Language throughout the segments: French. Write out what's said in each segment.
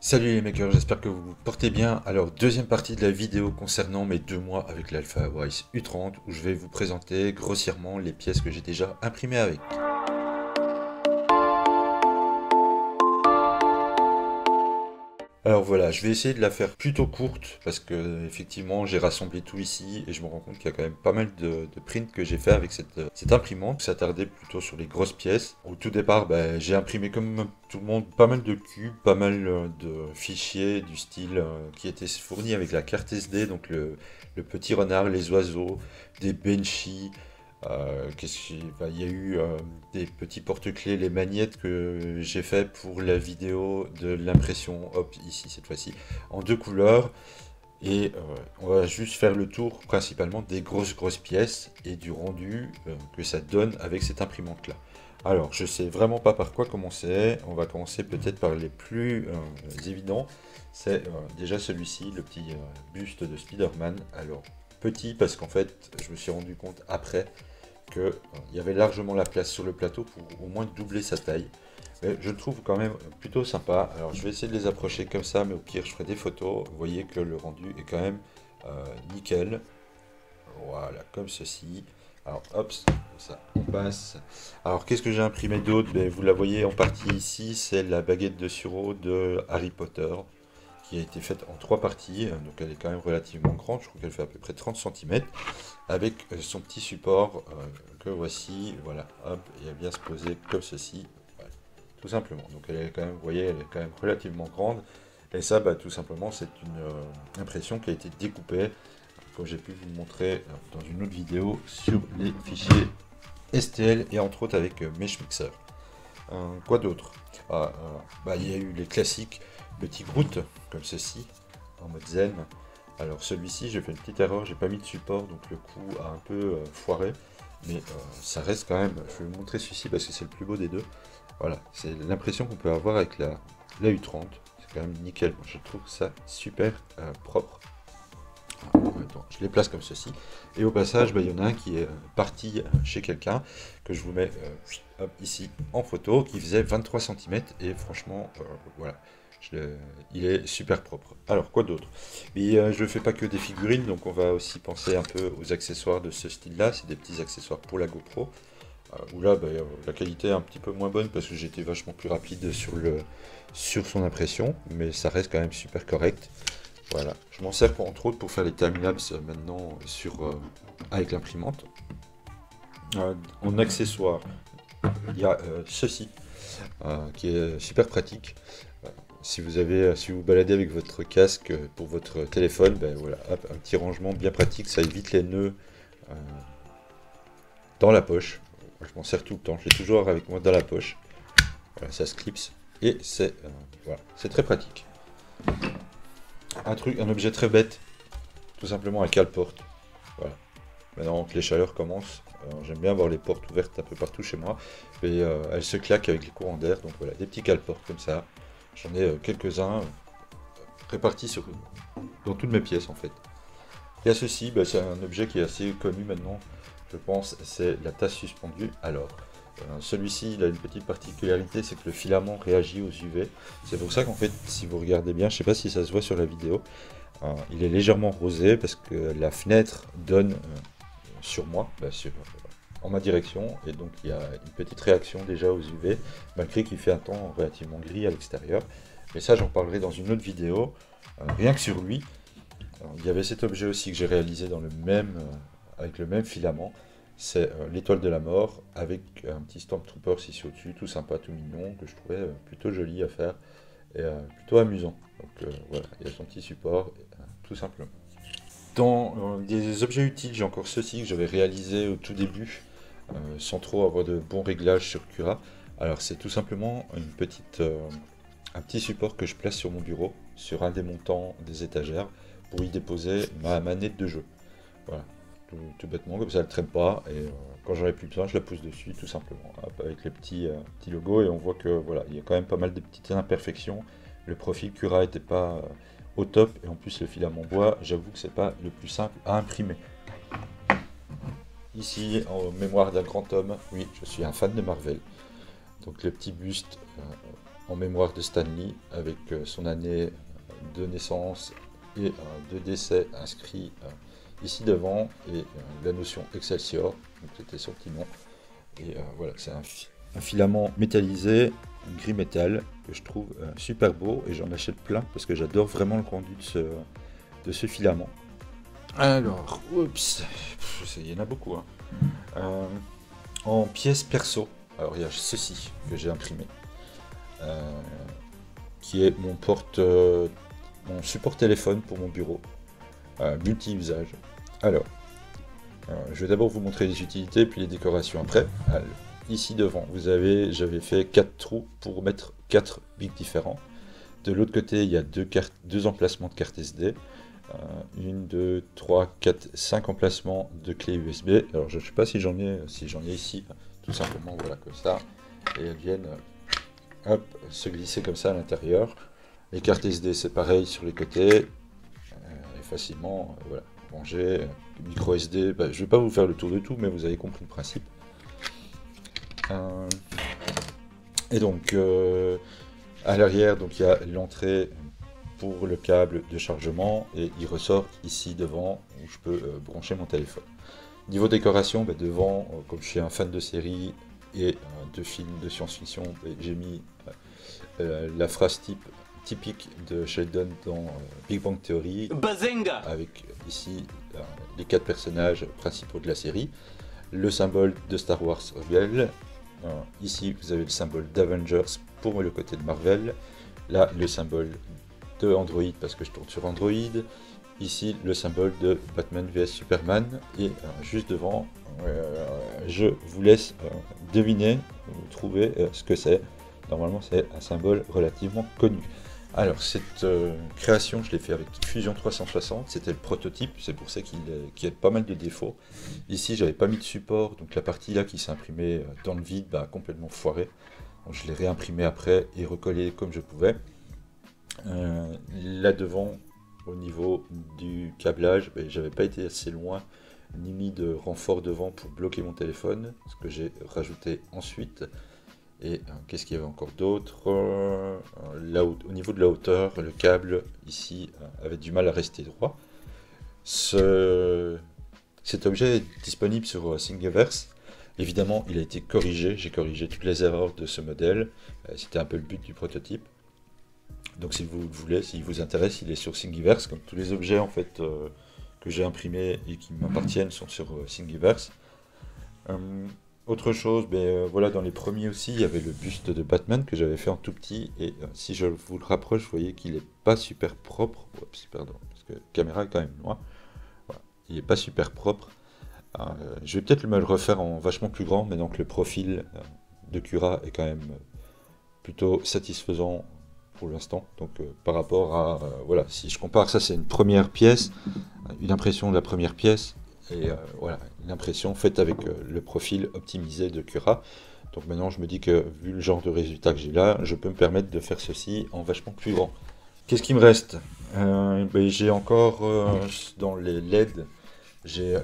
Salut les makers, j'espère que vous vous portez bien. Alors, deuxième partie de la vidéo concernant mes 2 mois avec l'Alpha Wise U30 où je vais vous présenter grossièrement les pièces que j'ai déjà imprimées avec. Alors voilà, je vais essayer de la faire plutôt courte parce que effectivement j'ai rassemblé tout ici et je me rends compte qu'il y a quand même pas mal de prints que j'ai fait avec cette imprimante. S'attarder plutôt sur les grosses pièces. Au tout départ, j'ai imprimé comme tout le monde pas mal de cubes, pas mal de fichiers du style qui étaient fournis avec la carte SD, donc le petit renard, les oiseaux, des benchy. Il y a eu des petits porte-clés, les magnettes que j'ai fait pour la vidéo de l'impression, hop, ici cette fois-ci, en 2 couleurs. Et on va juste faire le tour principalement des grosses pièces et du rendu que ça donne avec cette imprimante-là. Alors, je sais vraiment pas par quoi commencer. On va commencer peut-être par les plus évidents. C'est déjà celui-ci, le petit buste de Spider-Man. Alors, petit parce qu'en fait, je me suis rendu compte après qu'il y avait largement la place sur le plateau pour au moins doubler sa taille. Mais je le trouve quand même plutôt sympa. Alors je vais essayer de les approcher comme ça, mais au pire je ferai des photos. Vous voyez que le rendu est quand même nickel. Voilà, comme ceci. Alors hop, ça, on passe. Alors qu'est-ce que j'ai imprimé d'autre? Vous la voyez en partie ici, c'est la baguette de Suro de Harry Potter, qui a été faite en 3 parties, donc elle est quand même relativement grande, je crois qu'elle fait à peu près 30 cm, avec son petit support que voici, voilà, hop, et elle vient se poser comme ceci, voilà, tout simplement. Donc elle est quand même, vous voyez, elle est quand même relativement grande, et ça, tout simplement, c'est une impression qui a été découpée, comme j'ai pu vous le montrer dans une autre vidéo, sur les fichiers STL, et entre autres avec Mesh Mixer. Quoi d'autre? Il y a eu les classiques petits Groot, comme ceci, en mode zen. Alors celui-ci, j'ai fait une petite erreur, j'ai pas mis de support, donc le coup a un peu foiré. Mais ça reste quand même, je vais vous montrer celui-ci parce que c'est le plus beau des deux. Voilà, c'est l'impression qu'on peut avoir avec la U30. C'est quand même nickel, moi je trouve ça super propre. Attends, je les place comme ceci. Et au passage, il y en a un qui est parti chez quelqu'un, que je vous mets hop, ici en photo, qui faisait 23 cm. Et franchement, voilà, il est super propre. Alors, quoi d'autre? Mais je ne fais pas que des figurines, donc on va aussi penser un peu aux accessoires de ce style-là. C'est des petits accessoires pour la GoPro. Où là, la qualité est un petit peu moins bonne parce que j'étais vachement plus rapide sur son impression, mais ça reste quand même super correct. Voilà, je m'en sers entre autres pour faire les timelapses maintenant avec l'imprimante. En accessoire, il y a ceci qui est super pratique. Si vous baladez avec votre casque pour votre téléphone, voilà, hop, un petit rangement bien pratique, ça évite les nœuds euh, dans la poche. Je m'en sers tout le temps, je l'ai toujours avec moi dans la poche. Voilà, ça se clipse et voilà, c'est très pratique. Un objet très bête, tout simplement un cale-porte. Voilà. Maintenant que les chaleurs commencent, j'aime bien avoir les portes ouvertes un peu partout chez moi. Et elles se claquent avec les courants d'air. Donc voilà, des petits cale-portes comme ça. J'en ai quelques-uns répartis dans toutes mes pièces en fait. Il y a ceci, c'est un objet qui est assez connu maintenant, je pense, c'est la tasse suspendue. Alors, celui-ci, il a une petite particularité, c'est que le filament réagit aux UV. C'est pour ça qu'en fait, si vous regardez bien, je ne sais pas si ça se voit sur la vidéo, il est légèrement rosé parce que la fenêtre donne sur moi, en ma direction, et donc il y a une petite réaction déjà aux UV, malgré qu'il fait un temps relativement gris à l'extérieur. Mais ça, j'en parlerai dans une autre vidéo. Rien que sur lui, alors, il y avait cet objet aussi que j'ai réalisé avec le même filament. C'est l'étoile de la mort avec un petit Stormtrooper ici au-dessus, tout sympa, tout mignon, que je trouvais plutôt joli à faire et plutôt amusant. Donc voilà, il y a son petit support, tout simplement. Dans des objets utiles, j'ai encore ceci que j'avais réalisé au tout début, sans trop avoir de bons réglages sur Cura. Alors c'est tout simplement un petit support que je place sur mon bureau, sur un des montants des étagères, pour y déposer ma manette de jeu. Voilà, tout bêtement, comme ça elle ne traîne pas, et quand j'en ai plus besoin, je la pose dessus, tout simplement, hop, avec les petits logos, et on voit que voilà, il y a quand même pas mal de petites imperfections. Le profil Cura n'était pas au top, et en plus le filament bois, j'avoue que c'est pas le plus simple à imprimer. Ici, en mémoire d'un grand homme, oui, je suis un fan de Marvel. Donc le petit buste en mémoire de Stanley avec son année de naissance et de décès inscrit ici devant et la notion Excelsior, donc c'était son petit nom. Et voilà, c'est un filament métallisé, un gris métal que je trouve super beau et j'en achète plein parce que j'adore vraiment le rendu de ce filament. Alors, oups, il y en a beaucoup. Hein. En pièces perso, alors il y a ceci que j'ai imprimé, qui est mon support téléphone pour mon bureau, multi-usage. Alors, je vais d'abord vous montrer les utilités puis les décorations après. Alors, ici devant, j'avais fait 4 trous pour mettre 4 bics différents. De l'autre côté, il y a deux emplacements de cartes SD. 1, 2, 3, 4, 5 emplacements de clés USB. Alors je ne sais pas si j'en ai ici, tout simplement, voilà, comme ça. Et elles viennent hop, se glisser comme ça à l'intérieur. Les cartes SD, c'est pareil sur les côtés. Et facilement, voilà, ranger. Micro SD, je ne vais pas vous faire le tour de tout, mais vous avez compris le principe. Et donc, à l'arrière, donc il y a l'entrée pour le câble de chargement et il ressort ici devant où je peux brancher mon téléphone. Niveau décoration, devant, comme je suis un fan de série et de films de science-fiction, j'ai mis la phrase typique de Sheldon dans Big Bang Theory, Bazinga, avec ici les 4 personnages principaux de la série, le symbole de Star Wars Rebelle, ici vous avez le symbole d'Avengers pour le côté de Marvel, là le symbole de Android parce que je tourne sur Android, ici le symbole de Batman vs Superman et juste devant je vous laisse deviner ou trouver ce que c'est. Normalement c'est un symbole relativement connu. Alors cette création je l'ai fait avec Fusion 360, c'était le prototype, c'est pour ça qu'il y a pas mal de défauts. Ici j'avais pas mis de support, donc la partie là qui s'est imprimée dans le vide complètement foiré. Donc, je l'ai réimprimé après et recollé comme je pouvais. Là devant, au niveau du câblage, j'avais pas été assez loin ni mis de renfort devant pour bloquer mon téléphone, ce que j'ai rajouté ensuite. Et qu'est-ce qu'il y avait encore d'autre, au niveau de la hauteur, le câble ici avait du mal à rester droit. Cet objet est disponible sur Thingiverse. Évidemment, il a été corrigé, j'ai corrigé toutes les erreurs de ce modèle, c'était un peu le but du prototype. Donc si vous le voulez, s'il vous intéresse, il est sur Thingiverse, comme tous les objets en fait que j'ai imprimés et qui m'appartiennent sont sur Thingiverse. Autre chose, voilà, dans les premiers aussi, il y avait le buste de Batman que j'avais fait en tout petit, et si je vous le rapproche, vous voyez qu'il n'est pas super propre. Oups, pardon, parce que la caméra est quand même loin. Voilà, il n'est pas super propre. Je vais peut-être me le refaire en vachement plus grand, mais donc le profil de Cura est quand même plutôt satisfaisant pour l'instant. Donc par rapport à, voilà, si je compare, ça c'est une première pièce, une impression de la première pièce, et voilà, une impression faite avec le profil optimisé de Cura. Donc maintenant je me dis que vu le genre de résultat que j'ai là, je peux me permettre de faire ceci en vachement plus grand. Qu'est-ce qui me reste? J'ai encore dans les LED, j'ai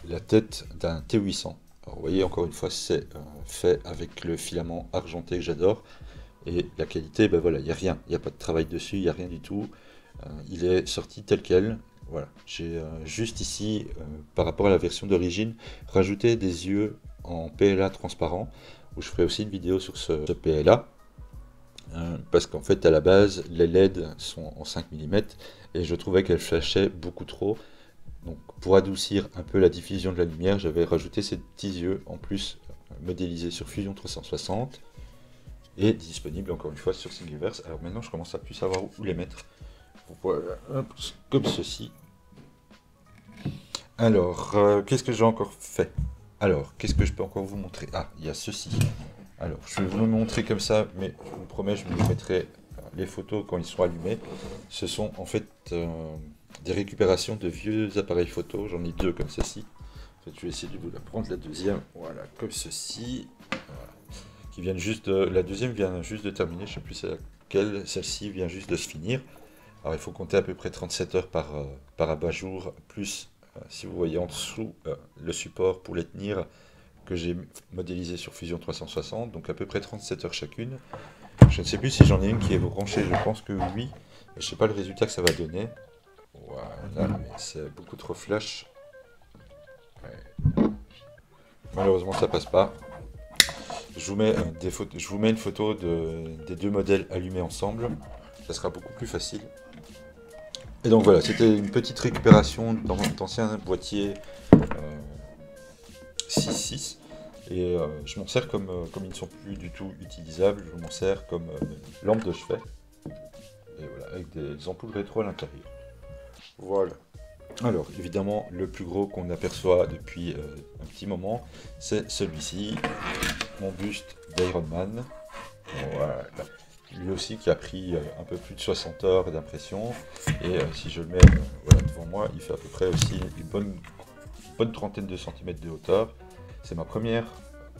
la tête d'un T800. Alors, vous voyez, encore une fois, c'est fait avec le filament argenté que j'adore. Et la qualité, voilà, il n'y a rien, il n'y a pas de travail dessus, il n'y a rien du tout. Il est sorti tel quel. Voilà, j'ai juste ici, par rapport à la version d'origine, rajouté des yeux en PLA transparent, où je ferai aussi une vidéo sur ce PLA. Parce qu'en fait, à la base, les LED sont en 5 mm, et je trouvais qu'elles flashaient beaucoup trop. Donc, pour adoucir un peu la diffusion de la lumière, j'avais rajouté ces petits yeux, en plus modélisés sur Fusion 360. Et disponible encore une fois sur Thingiverse. Alors maintenant je commence à plus savoir où les mettre. Voilà, comme ceci. Alors, qu'est-ce que j'ai encore fait? Alors, qu'est-ce que je peux encore vous montrer? Ah, il y a ceci. Alors, je vais vous le montrer comme ça, mais je vous promets, je vous mettrai les photos quand ils seront allumés. Ce sont en fait des récupérations de vieux appareils photo. J'en ai 2 comme ceci. En fait, je vais essayer de vous la prendre, la deuxième. Voilà, comme ceci. Voilà. La deuxième vient juste de terminer, je ne sais plus c'est laquelle, celle-ci vient juste de se finir. Alors il faut compter à peu près 37 heures par abat-jour, plus si vous voyez en dessous le support pour les tenir que j'ai modélisé sur Fusion 360, donc à peu près 37 heures chacune. Je ne sais plus si j'en ai une qui est branchée, je pense que oui. Je sais pas le résultat que ça va donner. Voilà, mais c'est beaucoup trop flash. Ouais. Malheureusement, ça passe pas. Je vous mets, je vous mets une photo des deux modèles allumés ensemble. Ça sera beaucoup plus facile. Et donc voilà, c'était une petite récupération d'anciens boîtiers 6.6. Et je m'en sers comme ils ne sont plus du tout utilisables, je m'en sers comme lampe de chevet. Et voilà, avec des ampoules rétro à l'intérieur. Voilà. Alors, évidemment, le plus gros qu'on aperçoit depuis un petit moment, c'est celui-ci, mon buste d'Iron Man. Voilà. Lui aussi qui a pris un peu plus de 60 heures d'impression. Et si je le mets voilà, devant moi, il fait à peu près aussi une bonne trentaine de centimètres de hauteur. C'est ma première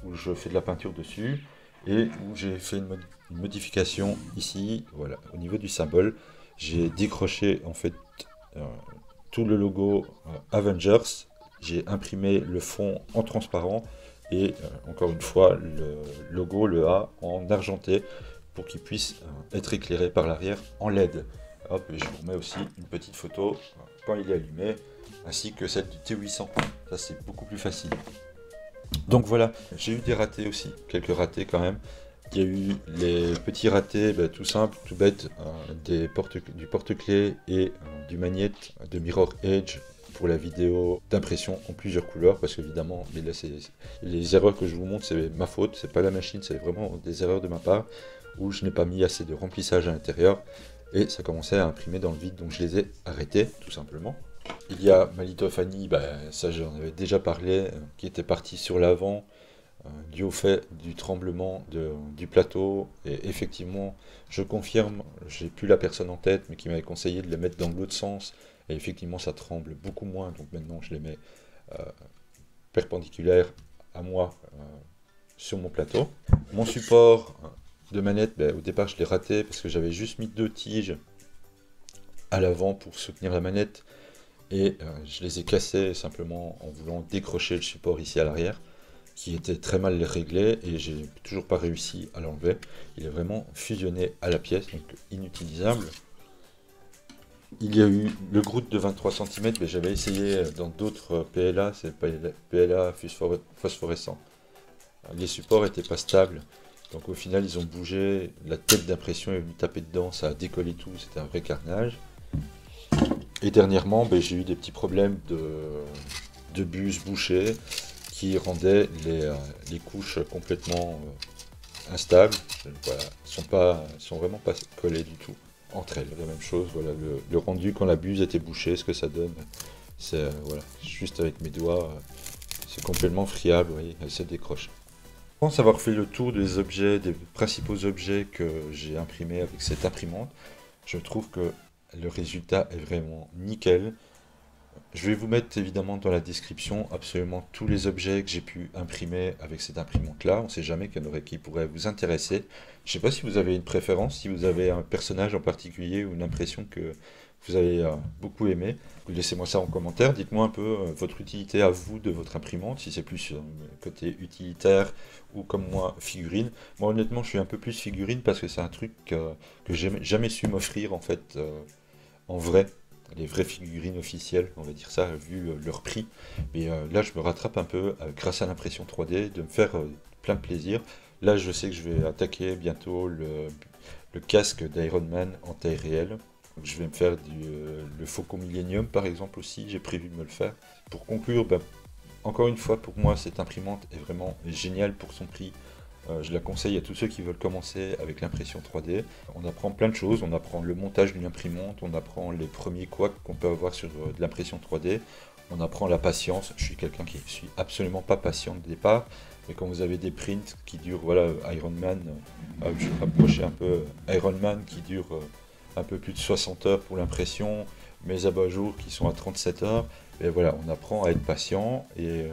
où je fais de la peinture dessus et où j'ai fait une modification ici, voilà, au niveau du symbole. J'ai décroché en fait tout le logo Avengers, j'ai imprimé le fond en transparent et encore une fois le logo, le A en argenté pour qu'il puisse être éclairé par l'arrière en LED. Hop, et je vous remets aussi une petite photo quand il est allumé, ainsi que celle du T800. Ça c'est beaucoup plus facile. Donc voilà, j'ai eu des ratés aussi, quelques ratés quand même. Il y a eu les petits ratés, tout simple, tout bête, du porte-clés et du magnète de Mirror Edge pour la vidéo d'impression en plusieurs couleurs, parce qu'évidemment, les erreurs que je vous montre, c'est ma faute, c'est pas la machine, c'est vraiment des erreurs de ma part, où je n'ai pas mis assez de remplissage à l'intérieur, et ça commençait à imprimer dans le vide, donc je les ai arrêtés, tout simplement. Il y a ma lithophanie, ça j'en avais déjà parlé, qui était partie sur l'avant, dû au fait du tremblement du plateau. Et effectivement, je confirme, j'ai plus la personne en tête, mais qui m'avait conseillé de les mettre dans l'autre sens. Et effectivement, ça tremble beaucoup moins. Donc maintenant, je les mets perpendiculaires à moi sur mon plateau. Mon support de manette, au départ, je l'ai raté parce que j'avais juste mis 2 tiges à l'avant pour soutenir la manette. Et je les ai cassés simplement en voulant décrocher le support ici à l'arrière, qui était très mal réglé, et j'ai toujours pas réussi à l'enlever. Il est vraiment fusionné à la pièce, donc inutilisable. Il y a eu le Groot de 23 cm, mais j'avais essayé dans d'autres PLA, c'est PLA phosphorescent. Les supports étaient pas stables, donc au final ils ont bougé, la tête d'impression est venue taper dedans, ça a décollé tout, c'était un vrai carnage. Et dernièrement, j'ai eu des petits problèmes de bus bouchés qui rendaient les couches complètement instables. Voilà, sont vraiment pas collées du tout entre elles. La même chose, voilà, le rendu quand la buse était bouchée, ce que ça donne, c'est voilà, juste avec mes doigts, c'est complètement friable, vous voyez, elle se décroche. Je pense avoir fait le tour des objets, des principaux objets que j'ai imprimés avec cette imprimante. Je trouve que le résultat est vraiment nickel. Je vais vous mettre évidemment dans la description absolument tous les objets que j'ai pu imprimer avec cette imprimante là. On ne sait jamais qu'il y en aurait qui pourraient vous intéresser. Je ne sais pas si vous avez une préférence, si vous avez un personnage en particulier ou une impression que vous avez beaucoup aimé. Laissez-moi ça en commentaire. Dites-moi un peu votre utilité à vous de votre imprimante, si c'est plus côté utilitaire ou comme moi figurine. Moi honnêtement je suis un peu plus figurine parce que c'est un truc que j'ai jamais su m'offrir en fait en vrai. Les vraies figurines officielles, on va dire ça, vu leur prix. Mais là, je me rattrape un peu grâce à l'impression 3D, de me faire plein de plaisir. Là, je sais que je vais attaquer bientôt le casque d'Iron Man en taille réelle. Donc, je vais me faire le Faucon Millennium, par exemple, aussi. J'ai prévu de me le faire. Pour conclure, encore une fois, pour moi, cette imprimante est vraiment géniale pour son prix. Je la conseille à tous ceux qui veulent commencer avec l'impression 3D. On apprend plein de choses, on apprend le montage d'une imprimante, on apprend les premiers couacs qu'on peut avoir sur de l'impression 3D, on apprend la patience. Je suis quelqu'un qui ne suis absolument pas patient de départ, mais quand vous avez des prints qui durent, voilà, Iron Man, je vais approcher un peu Iron Man qui dure un peu plus de 60 heures pour l'impression, mes abat-jours qui sont à 37 heures, et voilà, on apprend à être patient et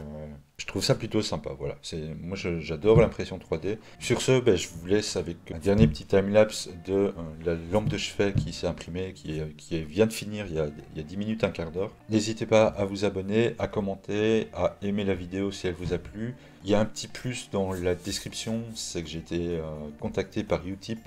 je trouve ça plutôt sympa. Voilà, moi j'adore l'impression 3D. Sur ce, je vous laisse avec un dernier petit timelapse de la lampe de chevet qui s'est imprimée, qui vient de finir il y a 10 minutes, un quart d'heure. N'hésitez pas à vous abonner, à commenter, à aimer la vidéo si elle vous a plu. Il y a un petit plus dans la description, c'est que j'ai été contacté par Utip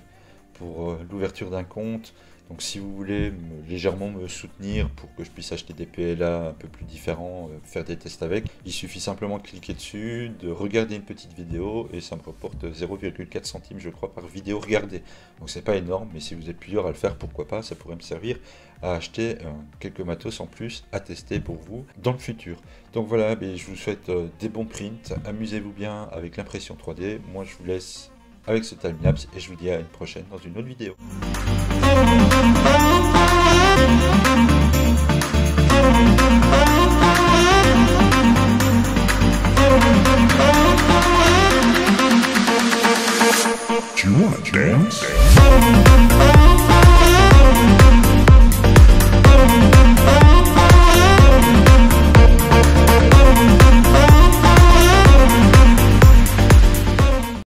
pour l'ouverture d'un compte. Donc si vous voulez légèrement me soutenir pour que je puisse acheter des PLA un peu plus différents, faire des tests avec, il suffit simplement de cliquer dessus, de regarder une petite vidéo et ça me rapporte 0,4 centimes je crois par vidéo regardée. Donc c'est pas énorme, mais si vous êtes plusieurs à le faire, pourquoi pas, ça pourrait me servir à acheter quelques matos en plus à tester pour vous dans le futur. Donc voilà, je vous souhaite des bons prints, amusez-vous bien avec l'impression 3D, moi je vous laisse avec ce timelapse et je vous dis à une prochaine dans une autre vidéo. Do you want to dance?